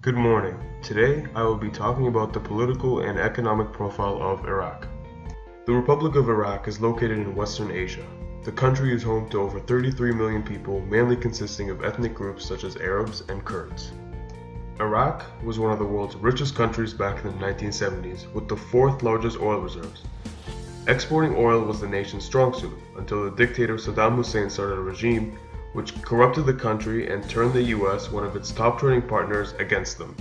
Good morning. Today I will be talking about the political and economic profile of Iraq. The Republic of Iraq is located in Western Asia. The country is home to over 33 million people, mainly consisting of ethnic groups such as Arabs and Kurds. Iraq was one of the world's richest countries back in the 1970s, with the fourth largest oil reserves. Exporting oil was the nation's strong suit, until the dictator Saddam Hussein started a regime which corrupted the country and turned the US, one of its top trading partners, against them.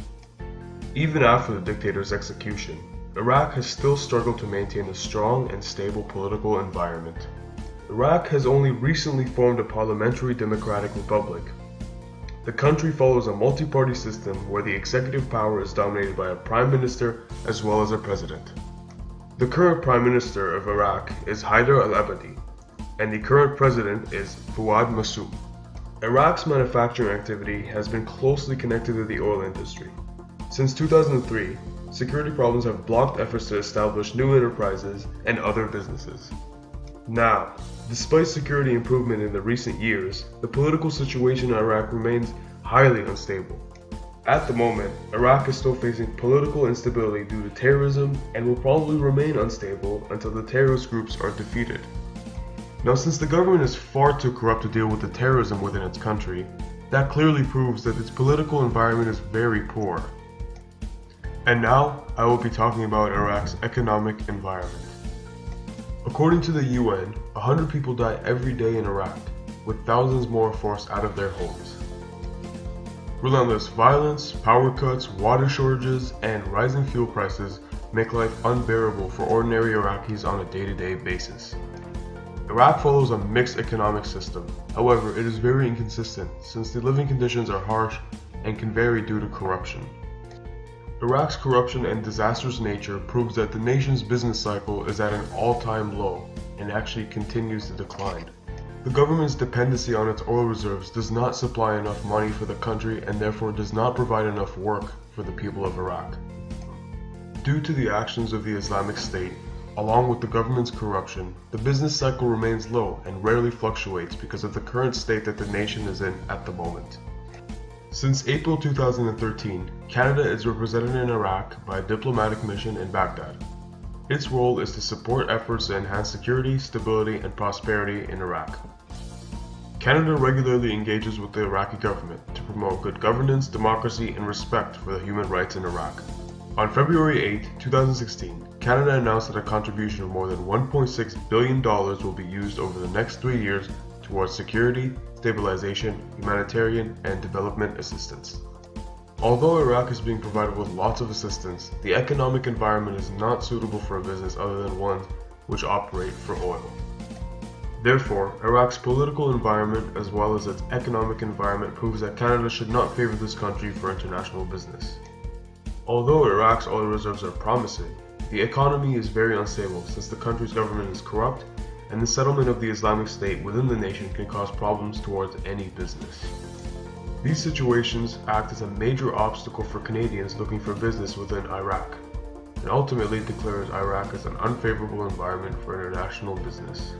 Even after the dictator's execution, Iraq has still struggled to maintain a strong and stable political environment. Iraq has only recently formed a parliamentary democratic republic. The country follows a multi-party system where the executive power is dominated by a prime minister as well as a president. The current prime minister of Iraq is Haider al-Abadi, and the current president is Fouad Massoud. Iraq's manufacturing activity has been closely connected to the oil industry. Since 2003, security problems have blocked efforts to establish new enterprises and other businesses. Now, despite security improvement in the recent years, the political situation in Iraq remains highly unstable. At the moment, Iraq is still facing political instability due to terrorism and will probably remain unstable until the terrorist groups are defeated. Now, since the government is far too corrupt to deal with the terrorism within its country, that clearly proves that its political environment is very poor. And now, I will be talking about Iraq's economic environment. According to the UN, 100 people die every day in Iraq, with thousands more forced out of their homes. Relentless violence, power cuts, water shortages, and rising fuel prices make life unbearable for ordinary Iraqis on a day-to-day basis. Iraq follows a mixed economic system. However, it is very inconsistent since the living conditions are harsh and can vary due to corruption. Iraq's corruption and disastrous nature proves that the nation's business cycle is at an all-time low and actually continues to decline. The government's dependency on its oil reserves does not supply enough money for the country and therefore does not provide enough work for the people of Iraq. Due to the actions of the Islamic State, along with the government's corruption, the business cycle remains low and rarely fluctuates because of the current state that the nation is in at the moment. Since April 2013, Canada is represented in Iraq by a diplomatic mission in Baghdad. Its role is to support efforts to enhance security, stability, and prosperity in Iraq. Canada regularly engages with the Iraqi government to promote good governance, democracy, and respect for the human rights in Iraq. On February 8, 2016, Canada announced that a contribution of more than $1.6 billion will be used over the next 3 years towards security, stabilization, humanitarian, and development assistance. Although Iraq is being provided with lots of assistance, the economic environment is not suitable for a business other than ones which operate for oil. Therefore, Iraq's political environment as well as its economic environment proves that Canada should not favor this country for international business. Although Iraq's oil reserves are promising, the economy is very unstable since the country's government is corrupt and the settlement of the Islamic State within the nation can cause problems towards any business. These situations act as a major obstacle for Canadians looking for business within Iraq, and ultimately declares Iraq as an unfavorable environment for international business.